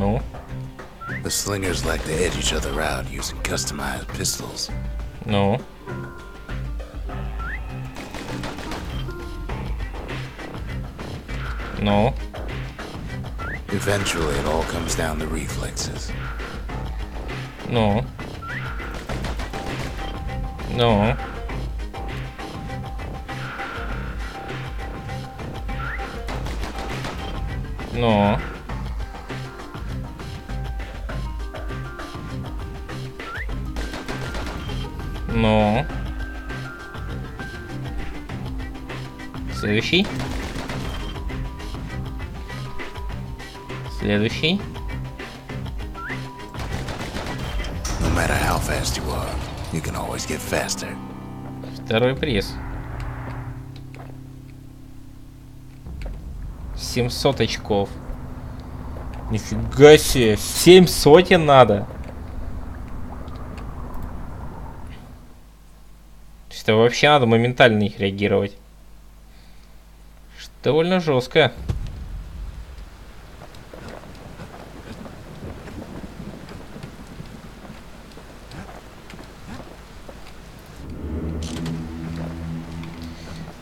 Ну? The slingers like to edge each other out using customized pistols. Ну? Ну? Eventually, it all comes down to reflexes. Ну? Ну? Ну? Ну? Следующий? Следующий? No matter how fast you are, you can always get faster. Второй приз. 700 очков. Нифига себе. 7 сотен надо. То есть это вообще надо моментально на них реагировать. Что довольно жестко.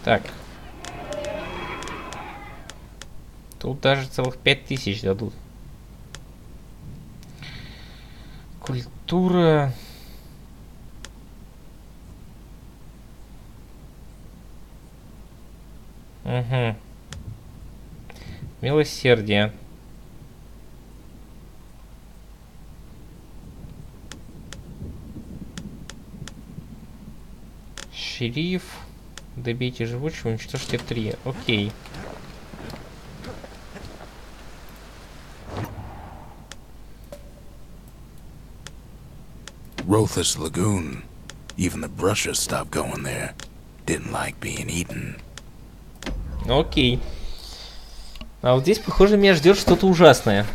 Так. Тут даже целых 5000 дадут. Культура. Угу. Милосердие. Шериф. Добейте живучего, уничтожьте 3. Окей. Rothless Lagoon. Even the brushers stopped going there. Didn't like being eaten. Окей. А вот здесь, похоже, меня ждет что-то ужасное.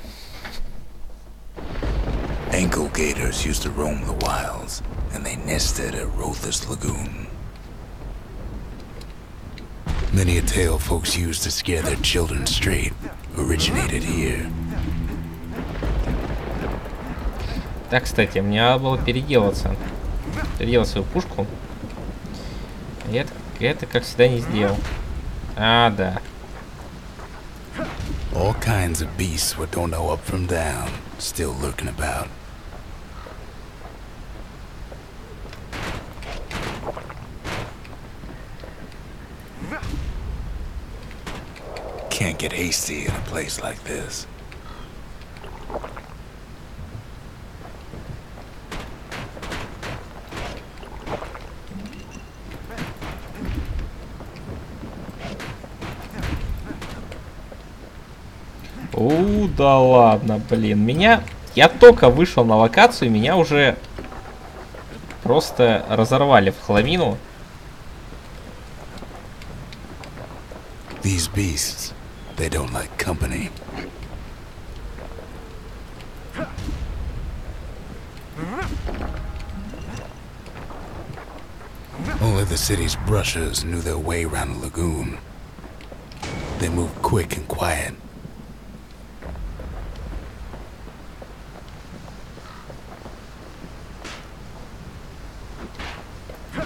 Ankle gators used to roam the wilds, and they nested at Rothless Lagoon. Many a tale folks used to scare their children straight originated here. Так, кстати, мне надо было переделаться. Переделать свою пушку. Это, как всегда, не сделал. А, да. All kinds of beasts what don't know up from down, still lurking about. Can't get hasty in a place like this. Да ладно, блин. Я только вышел на локацию, меня уже просто разорвали в хламину. These beasts, they don't like company. Only the city's brushers knew their way around the lagoon. They moved quick and quiet.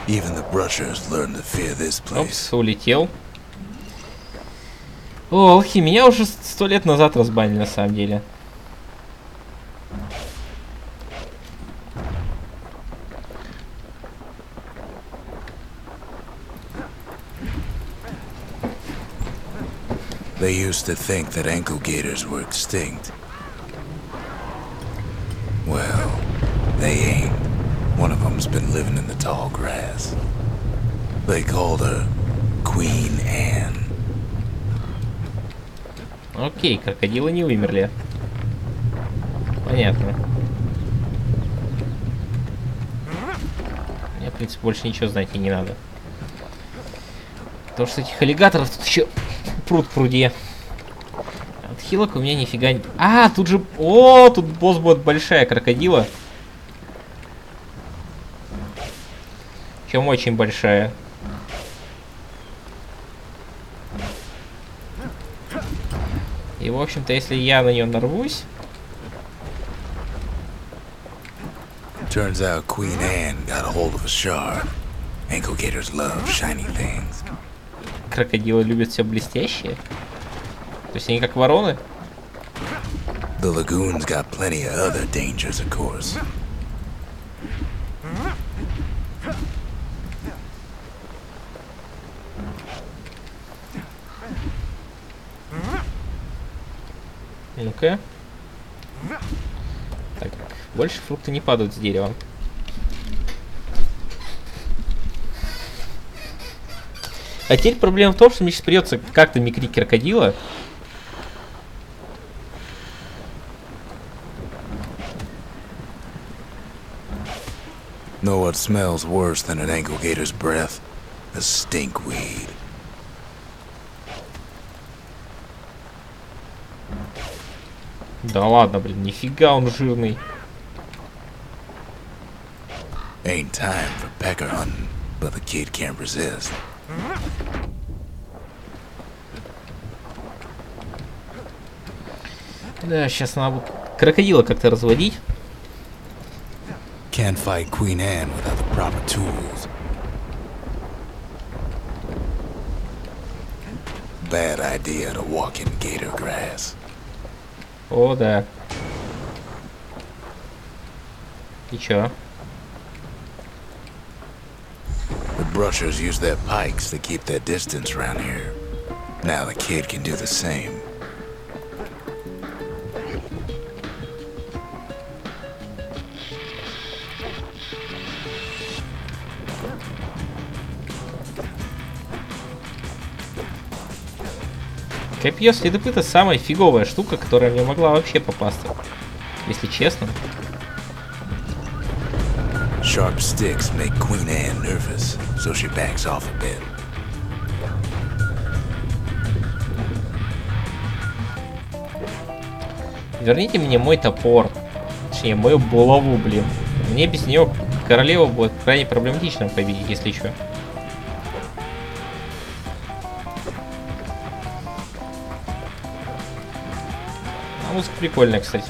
Even the brushers learned to fear this place. Опс, улетел. О, алхи, меня уже 100 лет назад разбанили, на самом деле. They used to think that ankle gators were extinct. Well, they ain't. One of them's been living in the tall grass. They called her Queen Anne. Окей, крокодилы не вымерли. Понятно. Мне, в принципе, больше ничего знать и не надо. Потому что этих аллигаторов тут еще пруд в пруде. От хилок у меня нифига не... А, тут же... О, тут босс будет большая крокодила. Причем очень большая. И, в общем-то, если я на нее нарвусь, Turns out Queen Anne got a hold of a shard. Ankle gators love shiny things. Крокодилы любят все блестящее? То есть они как вороны? The Lagoon's got plenty of other dangers, of course. Ну-ка. Так, больше фрукты не падают с дерева. А теперь проблема в том, что мне сейчас придется как-то микрить крокодила. Know what smells worse than an ankle gator's breath? A stinkweed. Да ладно, блин, нифига он жирный. Ain't time for pecker hunting, but the kid can't resist. Да, сейчас надо будет крокодила как-то разводить. Can't fight Queen Anne without the proper tools. Bad idea to walk in gator grass. О, да. И чё? The brushers use their pikes to keep their distance around here. Now the kid can do the same. Копье следопыта самая фиговая штука, которая мне могла вообще попасться. Если честно. Sharp sticks make Queen Anne nervous, so she backs off a bit. Верните мне мой топор. Точнее, мою булаву, блин. Мне без нее королеву будет крайне проблематично победить, если что. А музыка прикольная, кстати.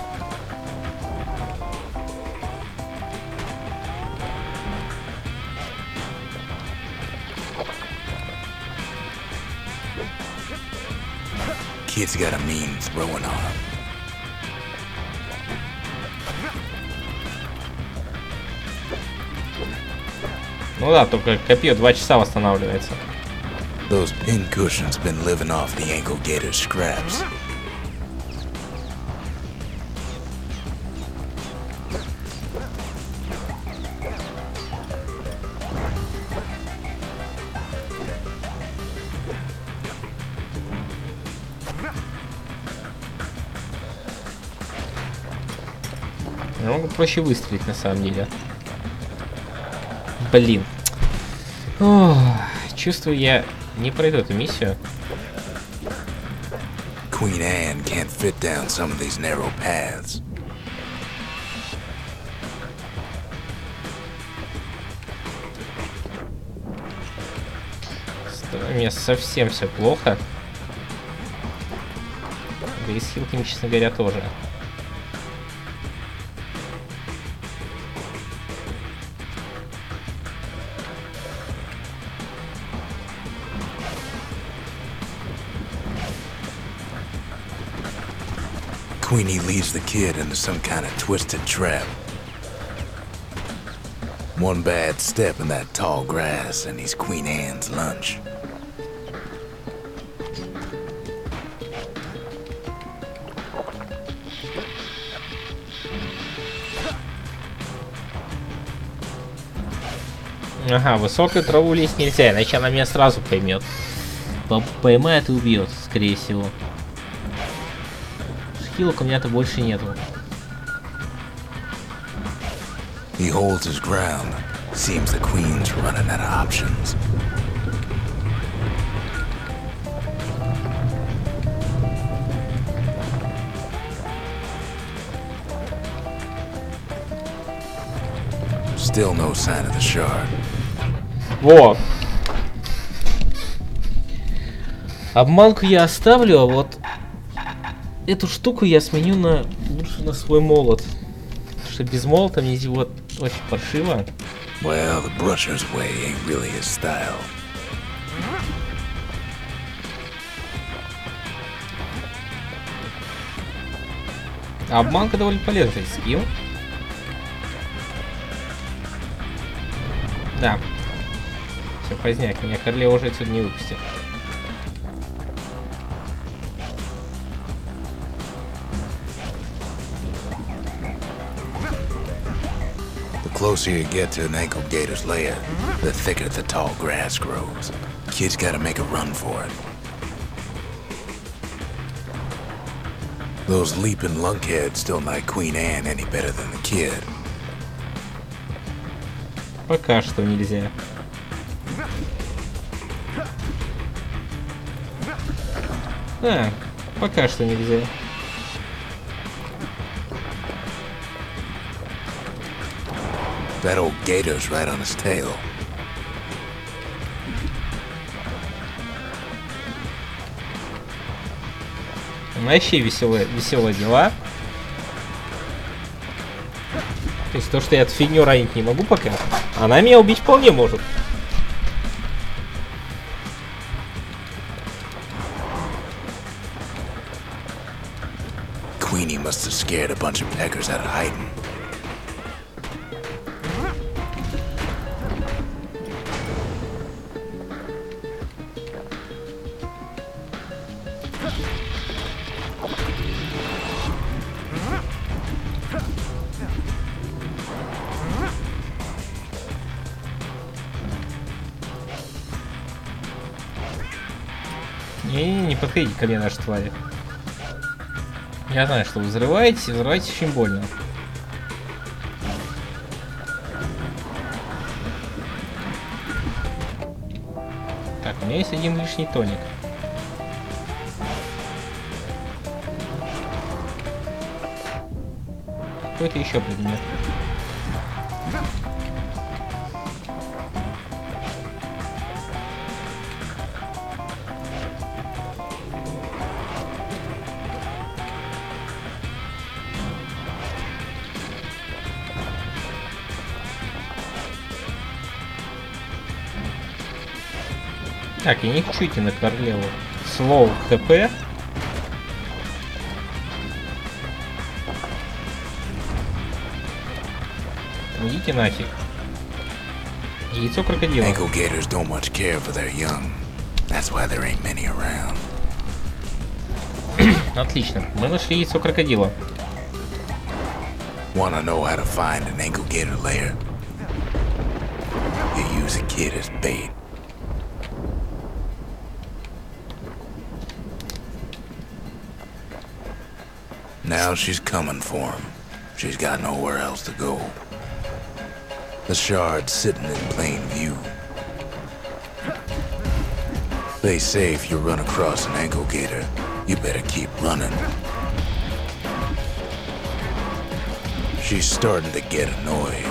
Kid's got a mean throwing arm. Ну да, только копье 2 часа восстанавливается. Those pin cushions been living off the ankle gator's scraps. Я могу проще выстрелить на самом деле. Блин. Ох, чувствую, я не пройду эту миссию. Queen Anne can't fit down some of these narrow paths. У меня совсем все плохо. Да и с хилками, честно говоря, тоже. Queenie leads the kid into some kind of twisted trap. One bad step in that tall grass and he's Queen Anne's lunch. Ага, высокую траву лезть нельзя, иначе она меня сразу поймет. Поймает и убьет, скорее всего. Хилок у меня-то больше нету. He holds his ground. Seems the queen's running out of options. Still no sign of the shard. Вот. Обманку я оставлю, а вот эту штуку я сменю лучше на свой молот. Потому что без молота мне вот Очень паршиво. Well, the brusher's way ain't really his style. А обманка довольно полезный скилл. Да. Все, поздняк, меня королева уже отсюда не выпустит. The closer you get to an ankle gator's lair, the thicker the tall grass grows. Kid's gotta make a run for it. Those leaping lunkheads don't like Queen Anne any better than the kid. Пока что нельзя. А, пока что нельзя. That old gator's right on his tail. Вообще веселые дела. То есть то, что я эту фигню ранить не могу пока, она меня убить вполне может. Queenie must have scared a bunch of peckers out of hiding. Не подходите ко мне, наши твари. Я знаю, что вы взрываетесь, и взрываетесь очень больно. Так, у меня есть один лишний тоник. Какой-то еще предмет. Так, я не хочу идти на королеву. Слоу ХП. Идите нафиг. Яйцо крокодила. Ankle gators don't much care for their young. That's why there ain't many around. Отлично. Мы нашли яйцо крокодила. Wanna know how to find an ankle gator lair? You use a kid as bait. Now she's coming for him. She's got nowhere else to go. The shard's sitting in plain view. They say if you run across an ankle gator, you better keep running. She's starting to get annoyed.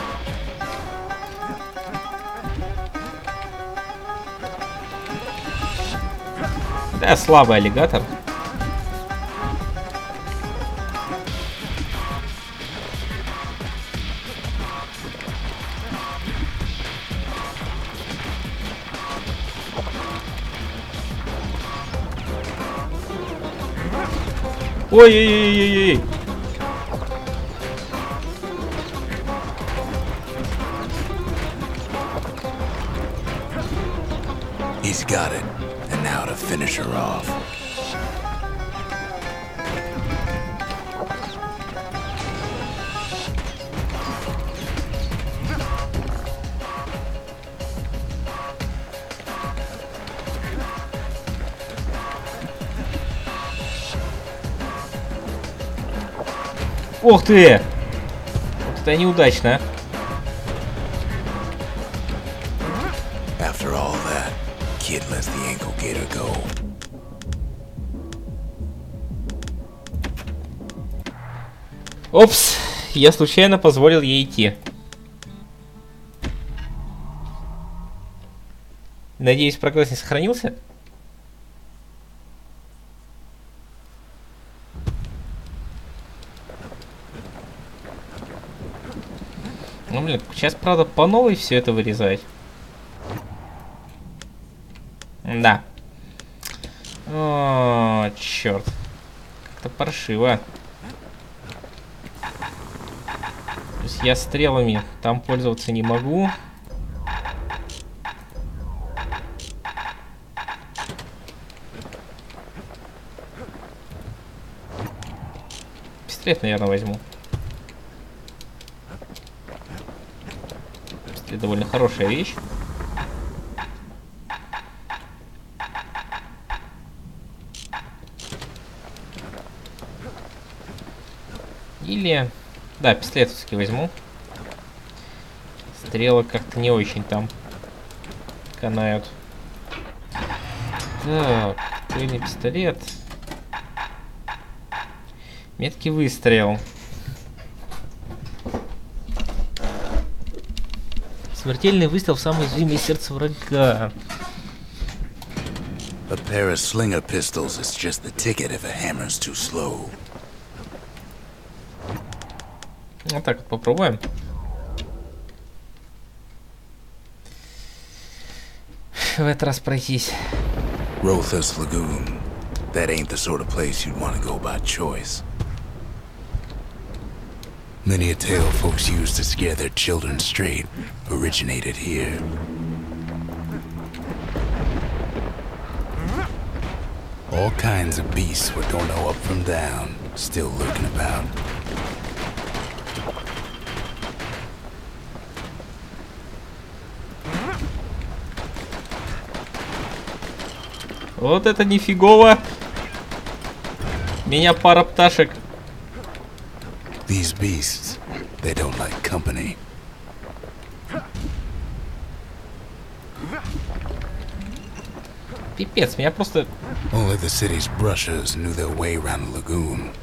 Да, слабый аллигатор. Ой-ой-ой-ой-ой. He's got it, and now to finish her off. Ух ты! Вот это неудачно. After all that, kid lets the ankle gator go. Опс! Я случайно позволил ей идти. Надеюсь, прогресс не сохранился? Ну, блин, сейчас, правда, по новой все это вырезать. Да. О, черт. Как-то паршиво. То есть я стрелами там пользоваться не могу. Пистолет, наверное, возьму. Пистолет довольно хорошая вещь. Или... Да, пистолет все-таки возьму. Стрелы как-то не очень там канают. Так, тройный пистолет. Меткий выстрел. Смертельный выстрел в самое уязвимое сердце врага. A pair of slinger pistols is just the ticket if a hammer's too slow. Вот так вот попробуем. В этот раз пройтись. Rotha's Lagoon. That ain't the sort of place you'd want to go by choice. Many a tale folks use to scare their children straight originated here. All kinds of beasts what don't know up from down, still lurking about. Вот это нифигово. Меня пара пташек. These beasts, they don't like company. Пипец, меня просто... Only the city's brushers knew their way around the lagoon.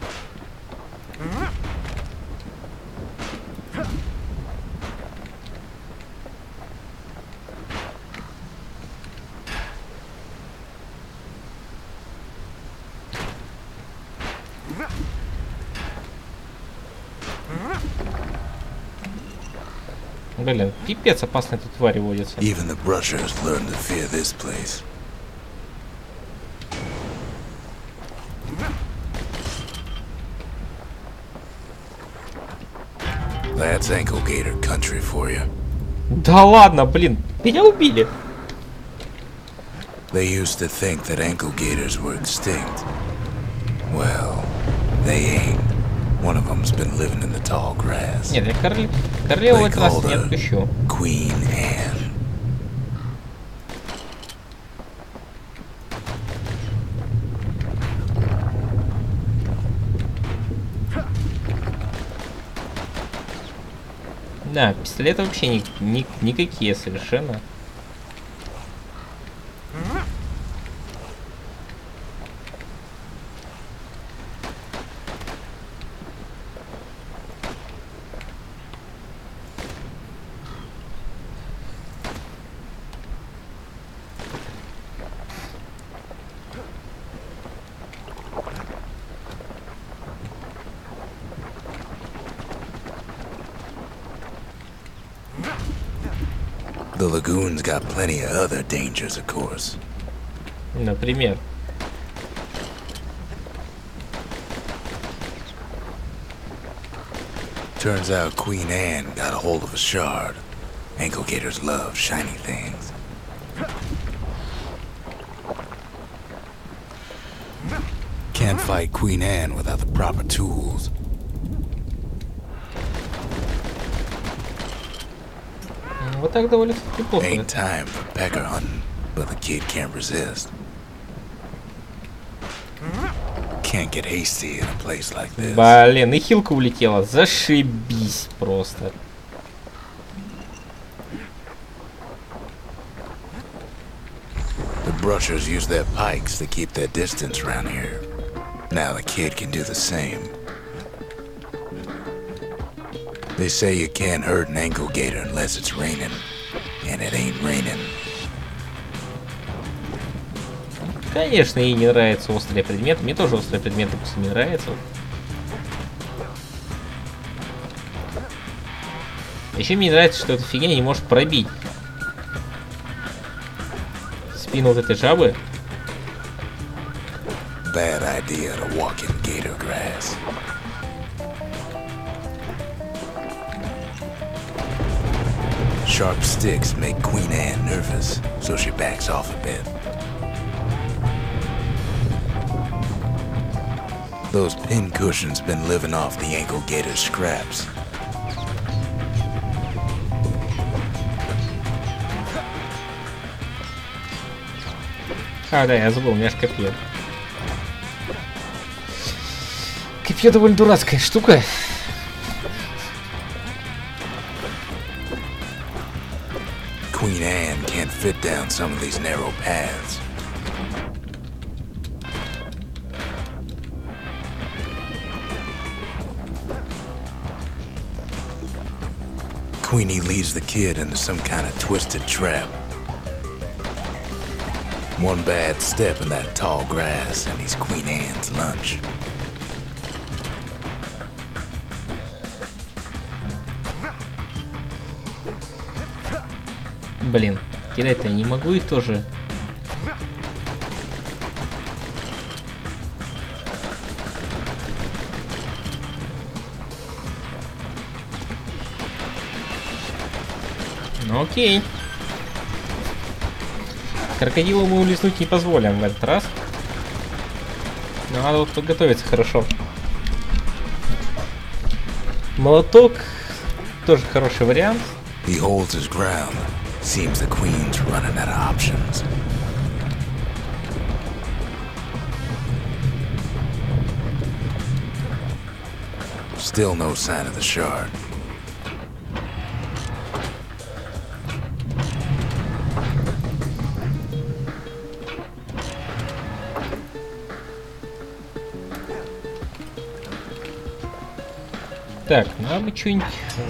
Блин, пипец опасные тут твари водятся. Even the brushers learned to fear this place. That's ankle gator country for you. Да ладно, блин, меня убили. They used to think that ankle gators were extinct. Well, they ain't. One of them's been living in the tall grass. Нет, я королеву в этот раз не отпущу. Queen Anne. Да, пистолеты вообще никакие совершенно. The lagoon's got plenty of other dangers, of course. Например. Turns out Queen Anne got a hold of a shard. Ankle gators love shiny things. Can't fight Queen Anne without the proper tools. Вот так довольно неплохо. Ain't time for pecker hunting, but the kid can't resist. Can't get hasty in a place like this. Блин, и хилка улетела. Зашибись просто. The brushers use their pikes to keep their distance around here. Now the kid can do the same. They say you can't hurt an ankle gator unless it's raining. And it ain't raining. Конечно, ей не нравятся острые предметы. Мне тоже острые предметы просто не нравятся. Еще мне не нравится, что эта фигня не может пробить спину вот этой жабы. Bad idea to walk in gator grass. Sharp sticks make Queen Anne nervous, so she backs off a bit. Those pin cushions been living off the ankle gator's scraps. А, да, я забыл, у меня же копье. Копье довольно дурацкая штука. Queen Anne can't fit down some of these narrow paths. Queenie leads the kid into some kind of twisted trap. One bad step in that tall grass and he's Queen Anne's lunch. Блин, кидать-то я не могу их тоже. Ну окей. Крокодилу мы улизнуть не позволим в этот раз. Но надо вот подготовиться хорошо. Молоток тоже хороший вариант. He holds his ground. Seems the queen's running out of options. Still no sign of the shard. Так, надо бы что-нибудь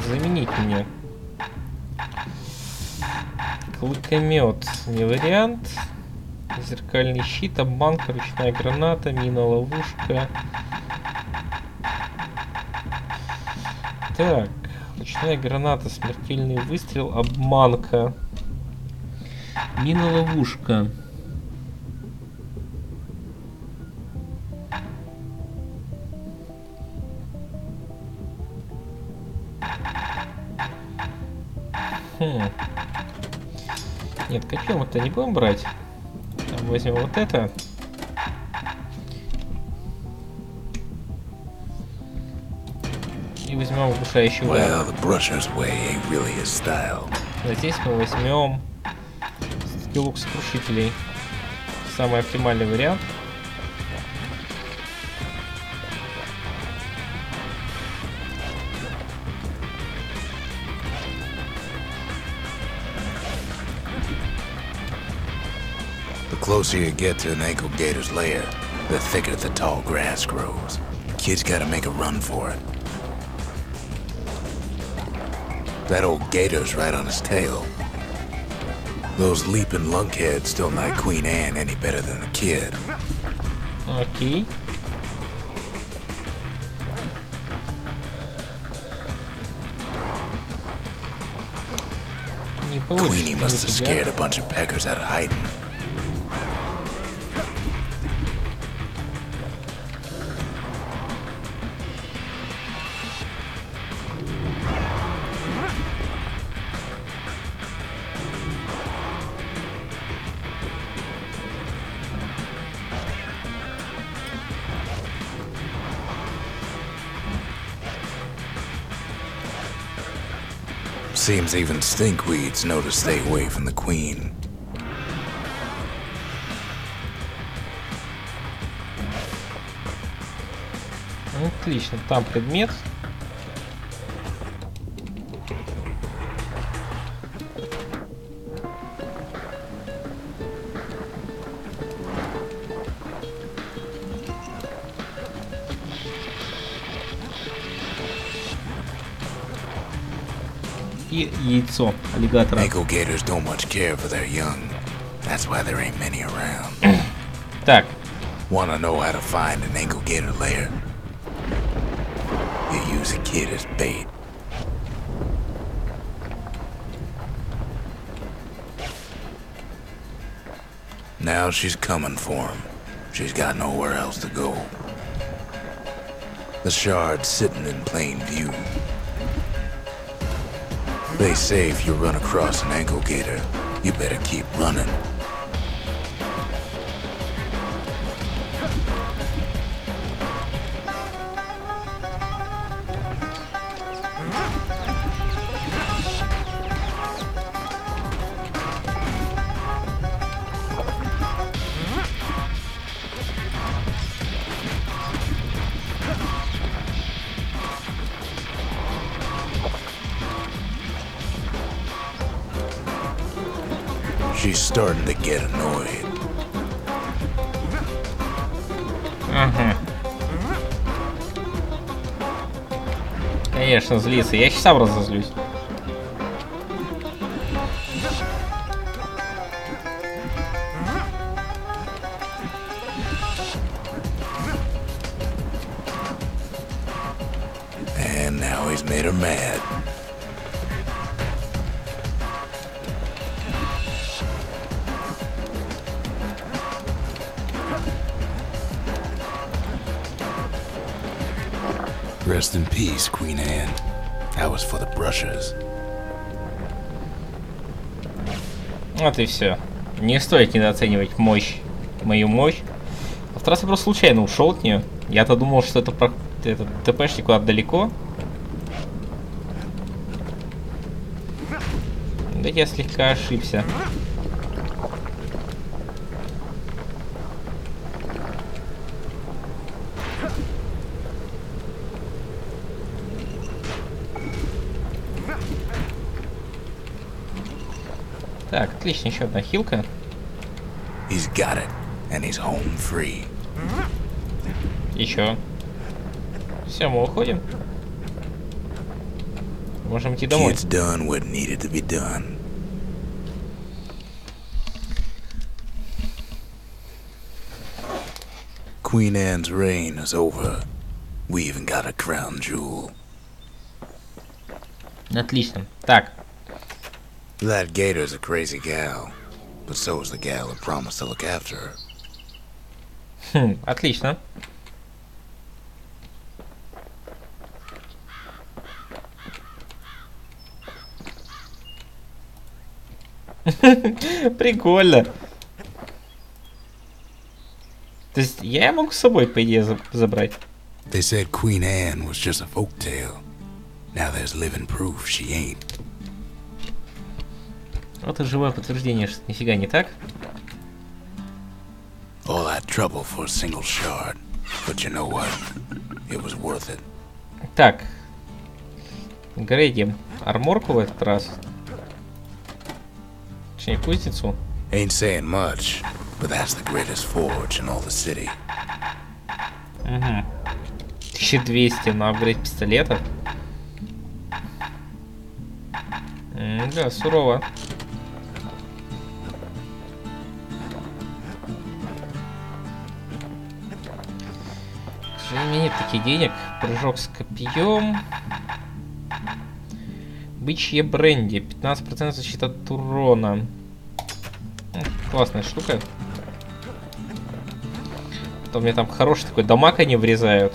заменить мне. Лукомет не вариант. Зеркальный щит, обманка, ручная граната, мина-ловушка. Так, ручная граната, смертельный выстрел, обманка. Мина-ловушка. Нет, копьем это не будем брать. Там возьмем вот это. И возьмем оглушающий удар. Well, the brusher's way ain't really his style. А здесь мы возьмем скиллук сокрушителей. Самый оптимальный вариант. The closer you get to an ankle gator's lair, the thicker the tall grass grows. Kid's gotta make a run for it. That old gator's right on his tail. Those leaping lunkheads don't like Queen Anne any better than the kid. Окей. Не получится. Queenie must have scared a bunch of peckers out of hiding. Seems even stinkweeds know to stay away from the queen. Отлично, там предмет. И яйцо аллигатора. Ankle gators don't much care for their young. That's why there ain't many around. Так. Wanna know how to find an ankle gator lair? You use a kid as bait. Now she's coming for him. She's got nowhere else to go. The shard's sitting in plain view. They say if you run across an ankle gator, you better keep running. She's starting to get annoyed. Ага. Конечно, злиться. Я сейчас сам разозлюсь. And now he's made her mad. Rest in peace, Queen Anne. That was for the brushers. Вот и все. Не стоит недооценивать мощь, мою мощь. В тот раз я просто случайно ушел от нее. Я-то думал, что это ТПшник куда-то далеко. Да я слегка ошибся. Так, отлично, еще одна хилка. He's got it, and he's home free. Еще. Все, мы уходим. Можем идти домой. Kid's done what needed to be done. Queen Anne's reign is over. We even got a crown jewel. Отлично. Так. That Gator's a crazy gal, but so is the gal who promised to look after her. Хм, отлично. Прикольно. То есть я могу с собой, по идее, забрать. They said Queen Anne was just a folktale. Now there's living proof she ain't. Вот и живое подтверждение, что нифига не так. All that trouble for a single shard. But you know what? It was worth it. Так. Грейдим арморку в этот раз. Точнее, кузницу. Ain't saying much, but that's the greatest forge in all the city. Угу. 1200 на апгрейд пистолета. Да, сурово. К сожалению, нет таких денег. Прыжок с копьем. Бычье бренди. 15% защита от урона. Классная штука. То мне там хороший такой дамаг они врезают.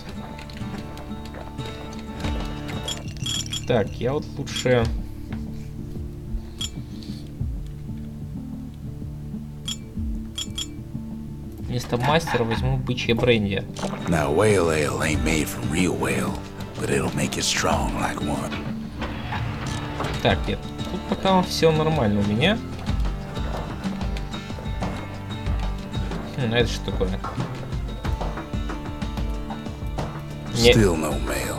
Так, я вот лучше... Вместо мастера возьму бычье бренди. Now whale ale ain't made from real whale, but it'll make you strong like one. Так, нет, тут пока все нормально у меня. А это что такое? Still no mail.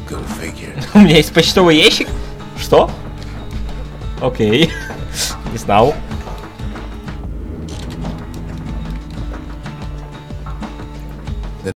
Go figure. У меня есть почтовый ящик? Что? Окей. Не знал.